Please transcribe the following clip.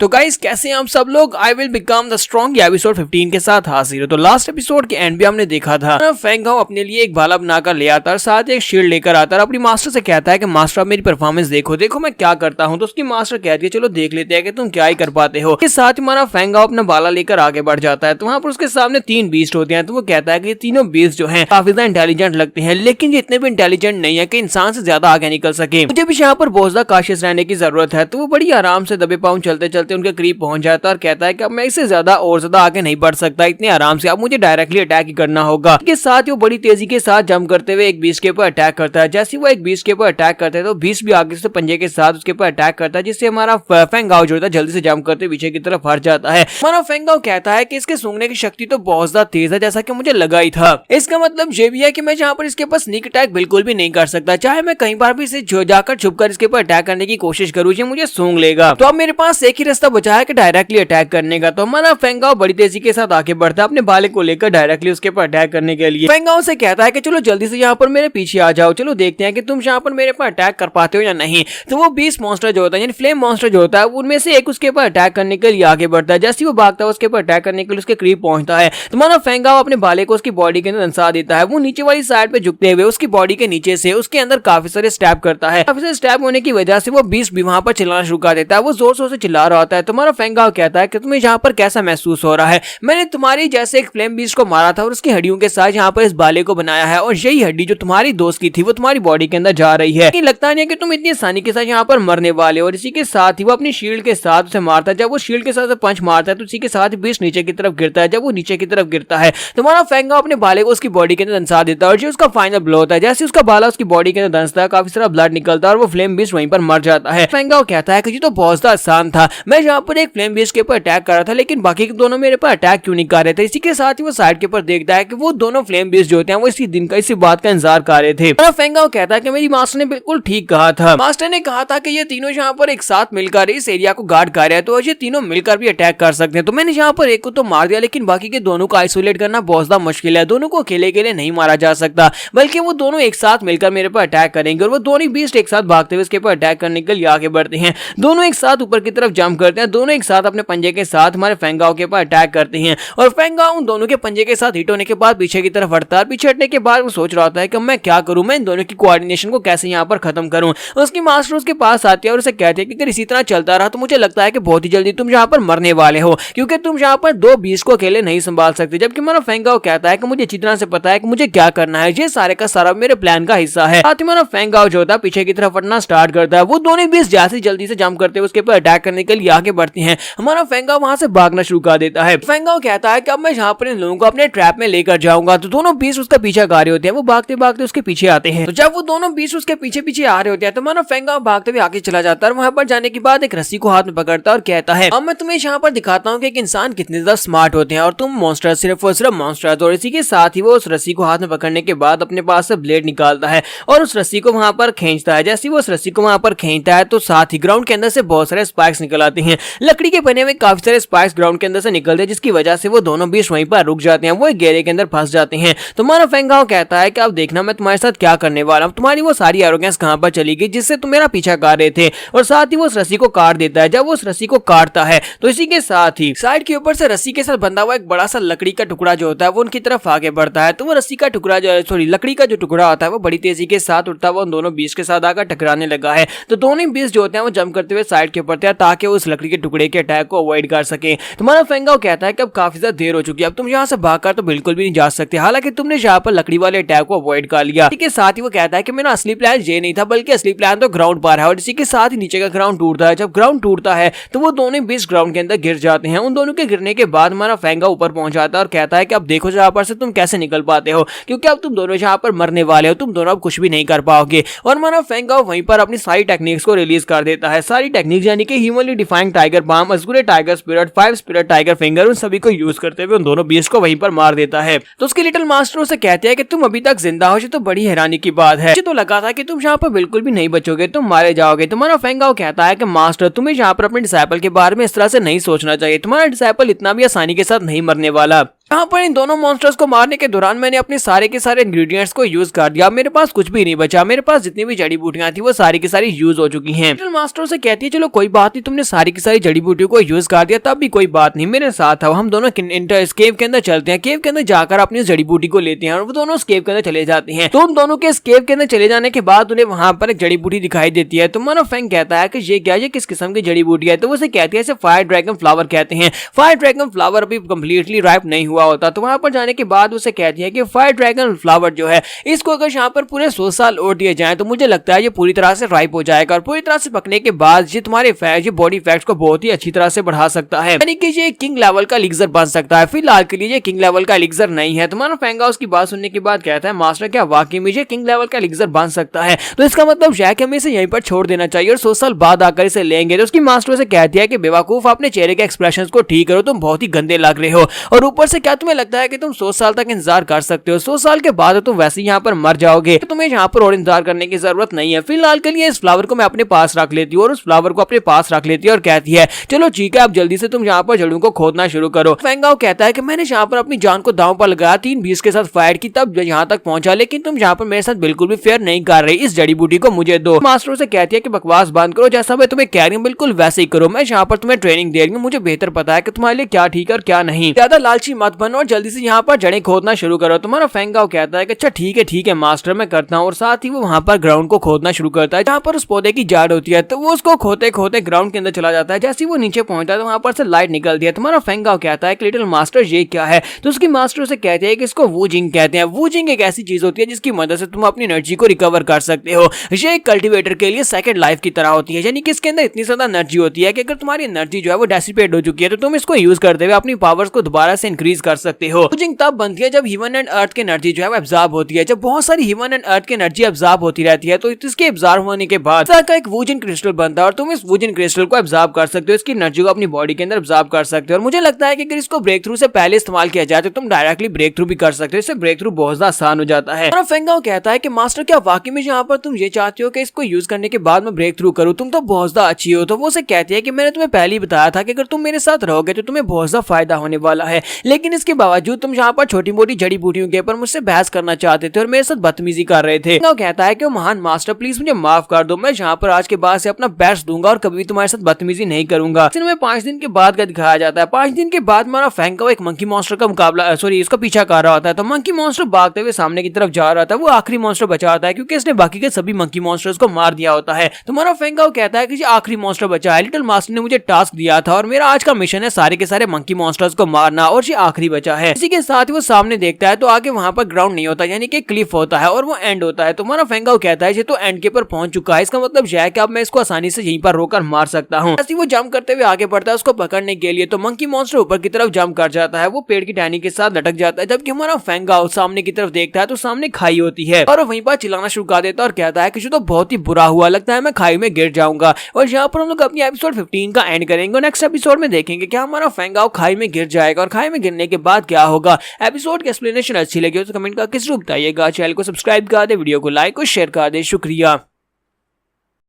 तो गाइस कैसे हैं आप सब लोग। I will become the strong episode 15 के साथ हाजिर हो। तो लास्ट एपिसोड के एंड भी हमने देखा था फेंग हाओ अपने लिए एक भाला बनाकर ले आता है, साथ एक शील्ड लेकर आता है और अपनी मास्टर से कहता है कि मास्टर आप मेरी परफॉर्मेंस देखो देखो मैं क्या करता हूँ। तो उसकी मास्टर कहती है चलो देख लेते हैं कि तुम क्या ही कर पाते हो। इसके साथ ही हमारा फेंग हाओ अपना भाला लेकर आगे बढ़ जाता है। तो वहाँ पर उसके सामने 3 बीस्ट होते हैं। तो वो कहता है कि ये तीनों बीस्ट जो है काफी ज्यादा इंटेलिजेंट लगते हैं, लेकिन ये इतने भी इंटेलिजेंट नहीं है कि इंसान से ज्यादा आगे निकल सके। मुझे भी यहाँ पर बहुत ज्यादा काशिश रहने की जरूरत है। तो वो बड़ी आराम से दबे पाँव चलते चलते उनके करीब पहुंच जाता है और कहता है कि अब मैं इससे ज्यादा और ज्यादा आगे नहीं बढ़ सकता इतने आराम से, अब मुझे डायरेक्टली अटैक ही करना होगा। इसके साथ ही वो बड़ी तेजी के साथ जंप करते हुए एक बीस्ट के ऊपर अटैक करता है। जैसे वो एक बीस्ट के ऊपर अटैक करता है तो बीस्ट भी आगे से पंजे के साथ उसके ऊपर अटैक करता है, जिससे हमारा फेंग हाओ जो होता है जल्दी से जंप करते पीछे की तरफ हट जाता है। हमारा फेंग हाओ कहता है कि इसके सूंघने की शक्ति तो बहुत ज्यादा तेज है, जैसा कि मुझे लगा ही था। इसका मतलब ये भी है कि मैं जहाँ पर इसके पास स्नीक अटैक बिल्कुल भी नहीं कर सकता, चाहे मैं कई बार भी इसे जाकर छुपकर इसके ऊपर अटैक करने की कोशिश करूँ, ये मुझे सूंघ लेगा। तो अब मेरे पास एक ही रास्ता बचा है कि डायरेक्टली अटैक करने का। तो हमारा फेंग हाओ बड़ी तेजी के साथ आगे बढ़ता है अपने भाले को लेकर डायरेक्टली उसके ऊपर अटैक करने के लिए। फेंग हाओ से कहता है कि चलो जल्दी से यहाँ पर मेरे पीछे आ जाओ, चलो देखते हैं कि तुम यहाँ पर मेरे पर अटैक कर पाते हो या नहीं। तो वो बीस्ट मॉन्स्टर जो होता है यानी फ्लेम मॉन्स्टर जो होता है उनमें से एक उसके ऊपर अटैक करने के लिए आगे बढ़ता है। जैसे वो भागता है उसके ऊपर अटैक करने के लिए उसके करीब पहुंचता है तो हमारा फेंग हाओ अपने भाले को उसकी बॉडी के अंदर दंसा देता है। वो नीचे वाली साइड पे झुकते हुए उसकी बॉडी के नीचे से उसके अंदर काफी सारे स्टैब करता है। काफी सारे स्टैब होने की वजह से वो बीस्ट भी वहां पर चिल्लाना शुरू कर देता है। वो जोर जोर से चिल्ला रहा होता है। तुम्हारा फेंग हाओ कहता है कि तुम्हें यहाँ पर कैसा महसूस हो रहा है। मैंने तुम्हारी जैसे एक फ्लेम बीस्ट को मारा था और उसकी हड्डियों के साथ यहाँ पर इस भाले को बनाया है, और यही हड्डी जो तुम्हारी दोस्त की थी वो तुम्हारी बॉडी के अंदर जा रही है। लेकिन लगता नहीं है कि तुम इतनी आसानी के साथ यहाँ पर मरने वाले हो। और इसी के साथ ही वो अपनी शील्ड के साथ उसे मारता है। जब वो शील्ड के साथ पंच मारता है तो इसी के साथ ही बीस्ट नीचे की तरफ गिरता है। जब वो नीचे की तरफ गिरता है तुम्हारा फेंग हाओ अपने भाले को उसकी बॉडी के अंदर दंसा देता है और जो उसका फाइनल ब्लो होता है, जैसे उसका भाला उसकी बॉडी के अंदर दंसता है काफी सारा ब्लड निकलता है और वो फ्लेम बीस्ट वहीं पर मर जाता है। फेंग हाओ कहता है कि ये तो बहुत ज्यादा आसान था, मैं यहाँ पर एक फ्लेम बीस्ट के ऊपर अटैक कर रहा था लेकिन बाकी के दोनों मेरे पर अटैक क्यों नहीं कर रहे थे। इसी के साथ ही वो साइड के ऊपर देखता है कि वो दोनों फ्लेम बीस्ट जो होते हैं वो इसी दिन का इसी बात का इंतजार कर रहे थे। फेंग हाओ कहता है कि मेरी मास्टर ने बिल्कुल ठीक कहा था। मास्टर ने कहा था कि ये तीनों यहाँ पर एक साथ मिलकर इस एरिया को गार्ड कर रहे हैं, तो ये तीनों मिलकर भी अटैक कर सकते हैं। तो मैंने यहाँ पर एक को तो मार दिया, लेकिन बाकी के दोनों को आइसोलेट करना बहुत ज्यादा मुश्किल है। दोनों को अकेले अकेले नहीं मारा जा सकता, बल्कि वो दोनों एक साथ मिलकर मेरे पर अटैक करेंगे और वो दोनों बीस्ट एक साथ भागते हुए इसके ऊपर अटैक करने के लिए आगे बढ़ते हैं। दोनों एक साथ ऊपर की तरफ जंप करते हैं, दोनों एक साथ अपने पंजे के साथ हमारे फेंग हाओ के ऊपर अटैक करते हैं और फेंग हाओ उन दोनों के पंजे के साथ हिट होने के बाद पीछे की तरफ हटता है। पीछे हटने के बाद वो सोच रहा होता है कि मैं क्या करूं, मैं इन दोनों की कोऑर्डिनेशन को कैसे यहाँ पर खत्म करूं। उसकी मास्टर उसके पास आती है और उसे कहती है कि अगर इसी तरह चलता रहा तो मुझे लगता है कि बहुत ही जल्दी तुम यहाँ पर मरने वाले हो, क्योंकि तुम यहाँ पर 2 बीस्ट को अकेले नहीं संभाल सकते। जबकि हमारा फेंग हाओ कहता है कि मुझे अच्छी तरह से पता है कि मुझे क्या करना है, ये सारे का सारा मेरे प्लान का हिस्सा है। साथ ही हमारा फेंग हाओ जो होता है पीछे की तरफ हटना स्टार्ट करता है। वो दोनों बीस्ट जैसे जल्दी से जंप करते हुए उसके ऊपर अटैक करने के लिए आगे बढ़ती हैं। हमारा फेंग हाओ वहां से भागना शुरू कर देता है। फेंग हाओ कहता है कि अब मैं यहाँ पर इन लोगों को अपने ट्रैप में लेकर जाऊंगा। तो दोनों बीस्ट उसका पीछा कर रहे होते हैं। वो भागते भागते उसके पीछे आते हैं। तो जब वो दोनों बीस्ट उसके पीछे पीछे आ रहे होते हैं तो हमारा फेंग हाओ भागते हुए आगे चला जाता है और वहां पर जाने के बाद एक रस्सी को हाथ में पकड़ता है और कहता है अब मैं तुम्हें यहाँ पर दिखाता हूँ कि एक इंसान कितने ज्यादा स्मार्ट होते हैं और तुम मॉन्स्टर सिर्फ और सिर्फ मॉन्स्टर। और इसी के साथ ही वो उस रस्सी को हाथ में पकड़ने के बाद अपने पास से ब्लेड निकालता है और उस रस्सी को वहां पर खींचता है। जैसे वो उस रस्सी को वहां पर खींचता है तो साथ ही ग्राउंड के अंदर से बहुत सारे स्पाइक्स निकल आते हैं। लकड़ी के बने हुए काफी सारे स्पाइक्स ग्राउंड के अंदर से निकलते हैं, जिसकी वजह से वो दोनों बीस्ट वहीं पर रुक जाते हैं। वो एक घेरे के अंदर फंस जाते हैं। तो हमारा फेंग हाओ कहता है कि अब देखना मैं तुम्हारे साथ क्या करने वाला हूँ। तुम्हारी वो सारी एरोगेंस कहां पर चली गई जिससे तुम मेरा पीछा कर रहे थे। और साथ ही वो उस रस्सी को काट देता है। जब वो उस रस्सी को काटता है तो इसी के साथ ही साइड के ऊपर से रस्सी के साथ बंधा हुआ एक बड़ा सा लकड़ी का टुकड़ा जो होता है वो उनकी तरफ आगे बढ़ता है। तो वो रस्सी का टुकड़ा जो सॉरी लकड़ी का जो टुकड़ा होता है वो बड़ी तेजी के साथ उड़ता हुआ उन दोनों बीस्ट के साथ आकर टकराने लगा है। तो दोनों बीस्ट जो होते हैं वो जंप करते हुए साइड के ऊपर ताकि उस लकड़ी के टुकड़े के अटैक को अवॉइड कर सके। तुम्हारा फेंग हाओ कहता है कि अब काफी ज्यादा देर हो चुकी है, अब तुम यहाँ से भागकर तो बिल्कुल भी नहीं जा सकते, हालांकि तुमने यहाँ पर लकड़ी वाले अटैक को अवॉइड कर लिया। इसी के साथ ही वो कहता है कि मेरा असली प्लान ये नहीं था, बल्कि असली प्लान तो ग्राउंड पर है। और इसी के साथ ही नीचे का ग्राउंड टूटता है। जब ग्राउंड टूटता है तो वो दोनों बीस्ट ग्राउंड के अंदर गिर जाते हैं। उन दोनों के गिरने के बाद हमारा फेंग हाओ ऊपर पहुंच जाता है और कहता है कि अब देखो यहाँ पर से तुम कैसे निकल पाते हो, क्योंकि अब तुम दोनों यहाँ पर मरने वाले हो, तुम दोनों अब कुछ भी नहीं कर पाओगे। और हमारा फेंग हाओ वहीं पर अपनी सारी टेक्निक्स को रिलीज कर देता है। सारी टेक्निक्स यानी कि ह्यूमनली डिफाइंड टाइगर बाम, असगुरे tiger spirit, 5 spirit tiger finger, उन सभी को यूज करते हुए उन दोनों बीस्ट को वहीं पर मार देता है। तो उसके लिटिल मास्टर उसे कहते हैं कि तुम अभी तक जिंदा हो, ये तो बड़ी हैरानी की बात है, मुझे तो लगा था कि तुम यहाँ पर बिल्कुल भी नहीं बचोगे, तुम मारे जाओगे। तुम्हारा फेंग हाओ कहता है कि मास्टर तुम्हें यहाँ पर अपने डिसाइपल के बारे में इस तरह से नहीं सोचना चाहिए, तुम्हारा डिसाइपल इतना भी आसानी के साथ नहीं मरने वाला। यहाँ पर इन दोनों मॉन्स्टर्स को मारने के दौरान मैंने अपने सारे के सारे इंग्रेडिएंट्स को यूज कर दिया। मेरे पास कुछ भी नहीं बचा, मेरे पास जितनी भी जड़ी बूटियां थी वो सारी की सारी यूज हो चुकी हैं। लिटिल मास्टर से कहती है चलो कोई बात नहीं, तुमने सारी की सारी जड़ी बूटियों को यूज कर दिया तब भी कोई बात नहीं, मेरे साथ आओ, हम दोनों केव के अंदर चलते हैं। केव के अंदर जाकर अपनी जड़ी बूटी को लेते हैं और वो दोनों केव के अंदर चले जाते हैं। तो उन दोनों के केव के अंदर चले जाने के बाद उन्हें वहां पर एक जड़ी बूटी दिखाई देती है। तो मानो फेंग कहता है कि ये क्या, ये किस किस्म की जड़ी बूटी है? तो उसे कहती है इसे फायर ड्रैगन फ्लावर कहते हैं। फायर ड्रैगन फ्लावर अभी कंप्लीटली राइप नहीं हुआ होता। तो वहां पर जाने के बाद उसे कहती है कि फायर ड्रैगन फ्लावर जो है इसको अगर यहाँ पर पूरे 100 साल और दिए जाए तो मुझे लगता है ये पूरी तरह से राइप हो जाएगा और पूरी तरह से पकने के बाद ये तुम्हारे ये बॉडी फैट्स को बहुत ही अच्छी तरह से बढ़ा सकता है, यानी कि ये किंग लेवल का एलिक्सर बन सकता है। फिलहाल के लिए ये किंग लेवल का एलिक्सर नहीं है। तुम्हारा फेंगा उसकी बात सुनने के बाद कहता है मास्टर क्या वाकई में ये किंग लेवल का एलिक्सर बन सकता है? तो इसका मतलब यह है कि हमें इसे यहीं पर छोड़ देना चाहिए और 100 साल बाद आकर इसे लेंगे। तो उसकी मास्टर से कहती है कि बेवकूफ, अपने चेहरे के एक्सप्रेशंस को ठीक करो, तुम बहुत ही गंदे लग रहे हो और ऊपर से क्या तुम्हें लगता है कि तुम 100 साल तक इंतजार कर सकते हो? 100 साल के बाद तुम वैसे ही यहाँ पर मर जाओगे, तो तुम्हें यहाँ पर और इंतजार करने की जरूरत नहीं है। फिलहाल के लिए इस फ्लावर को मैं अपने पास रख लेती हूँ और उस फ्लावर को अपने पास रख लेती है और कहती है चलो ठीक है, अब जल्दी से तुम यहाँ पर जड़ों को खोदना शुरू करो। फेंगाओ कहता है कि मैंने यहाँ पर अपनी जान को दांव पर लगाया, 3-20 के साथ फाइट की, तब यहाँ तक पहुंचा, लेकिन तुम यहाँ पर मेरे साथ बिल्कुल भी फेयर नहीं कर रही, इस जड़ी बूटी को मुझे दो। मास्टर से कहती है कि बकवास बंद करो, जैसा मैं तुम्हें कह रही हूँ बिल्कुल वैसे ही करो। मैं यहाँ पर तुम्हें ट्रेनिंग दे रही हूँ, मुझे बेहतर पता है कि तुम्हारे लिए क्या ठीक है और क्या नहीं। ज्यादा लालची मत बनो और जल्दी से यहाँ पर जड़ें खोदना शुरू करो। तुम्हारा फेंगाओ कहता है कि अच्छा ठीक है मास्टर, मैं करता हूँ। और साथ ही वो वहाँ पर ग्राउंड को खोदना शुरू करता है जहाँ पर उस पौधे की जड़ होती है। तो वो उसको खोदते खोदते ग्राउंड के अंदर चला जाता है। जैसे वो नीचे पहुंचता है तो वहाँ पर से लाइट निकलती है। तुम्हारा फेंगाओ कहता है कि लिटिल मास्टर ये क्या है? तो उसकी मास्टर से कहते हैं कि इसको वूजिंग कहते हैं। वूजिंग एक ऐसी चीज होती है जिसकी मदद से तुम अपनी एनर्जी को रिकवर कर सकते हो। ये एक कल्टीवेटर के लिए सेकंड लाइफ की तरह होती है, यानी कि इसके अंदर इतनी ज्यादा एनर्जी होती है कि अगर तुम्हारी एनर्जी जो है वो डेसिपेट हो चुकी है तो तुम इसको यूज करते हुए अपनी पावर्स को दोबारा से इंक्रीज कर सकते हो। वूजिंग तब बनती है जब ह्यूमन एंड अर्थ की एनर्जी जो है वो एब्जॉर्ब होती है। जब बहुत सारी ह्यूमन एंड अर्थ की एनर्जी एब्जॉर्ब होती रहती है तो इसके एब्जॉर्ब होने के बाद एक वूजिन क्रिस्टल बनता है और तुम इस वूजिन क्रिस्टल को एब्जॉर्ब कर सकते हो, इसकी एनर्जी को अपनी बॉडी के अंदर एब्जॉर्ब कर सकते हो। और मुझे लगता है कि अगर इसको ब्रेक थ्रू से पहले इस्तेमाल किया जाए तो तुम डायरेक्टली ब्रेक थ्रू भी कर सकते हो। इससे ब्रेक थ्रू बहुत ज्यादा आसान हो जाता है। और फेंगाओ कहता है कि मास्टर क्या वाकई में यहाँ पर तुम ये चाहते हो कि इसको यूज करने के बाद मैं ब्रेक थ्रू करूँ? तुम तो बहुत ज्यादा अच्छी हो। तो वो उसे कहती है कि मैंने तुम्हें पहले ही बताया था कि अगर तुम मेरे साथ रहोगे तो तुम्हें बहुत ज्यादा फायदा होने वाला है, लेकिन इसके बावजूद तुम यहाँ पर छोटी मोटी जड़ी बूटियों के ऊपर मुझसे बहस करना चाहते थे और मेरे साथ बदतमीजी कर रहे थे। वो कहता है कि महान मास्टर प्लीज मुझे माफ कर दो, मैं यहाँ पर आज के बाद से अपना बेस्ट दूंगा और कभी भी तुम्हारे साथ बदतमीजी नहीं करूंगा। सिनेमा में 5 दिन के बाद का दिखाया जाता है। 5 दिन के बाद हमारा फेंगाओ एक मंकी मॉन्स्टर का मुकाबला इसका पीछा कर रहा होता है। तो मंकी मॉन्स्टर भागते हुए सामने की तरफ जा रहा था। वो आखिरी मॉन्स्टर बचा होता है क्योंकि इसने बाकी के सभी मंकी मॉन्स्टर्स को मार दिया होता है। तो हमारा फेंगाओ कहता है कि आखिरी मॉन्स्टर बचा है, लिटिल मास्टर ने मुझे टास्क दिया था और मेरा आज का मिशन है सारे के सारे मंकी मॉन्स्टर्स को मारना और ये आखिरी बचा है। इसी के साथ ही वो सामने देखता है तो आगे वहां पर ग्राउंड नहीं होता, यानी कि क्लिफ होता है और वो एंड होता है। तो हमारा फेंगाओ कहता है ये तो एंड के पर पहुंच चुका है, इसका मतलब यह है कि अब मैं इसको आसानी से यहीं पर रोकर मार सकता हूँ। ऐसे वो जंप करते हुए आगे बढ़ता है उसको पकड़ने के लिए। तो मंकी मॉन्स्टर ऊपर की तरफ जंप कर जाता है, वो पेड़ की टहनी के साथ लटक जाता है। जबकि हमारा फेंगाओ सामने की तरफ देखता है तो सामने खाई होती है और वहीं पर चिल्लाना शुरू कर देता है और कहता है कि जो तो बहुत ही बुरा हुआ, लगता है मैं खाई में गिर जाऊंगा। और यहाँ पर हम लोग अपनी एपिसोड 15 का एंड करेंगे। नेक्स्ट एपिसोड में देखेंगे क्या हमारा फेंगाओ खाई में गिर जाएगा और खाई में गिरने के बाद क्या होगा। एपिसोड की एक्सप्लेनेशन अच्छी लगी हो तो कमेंट करके जरूर बताइएगा। चैनल को सब्सक्राइब कर दे, वीडियो को लाइक और शेयर कर दे। शुक्रिया।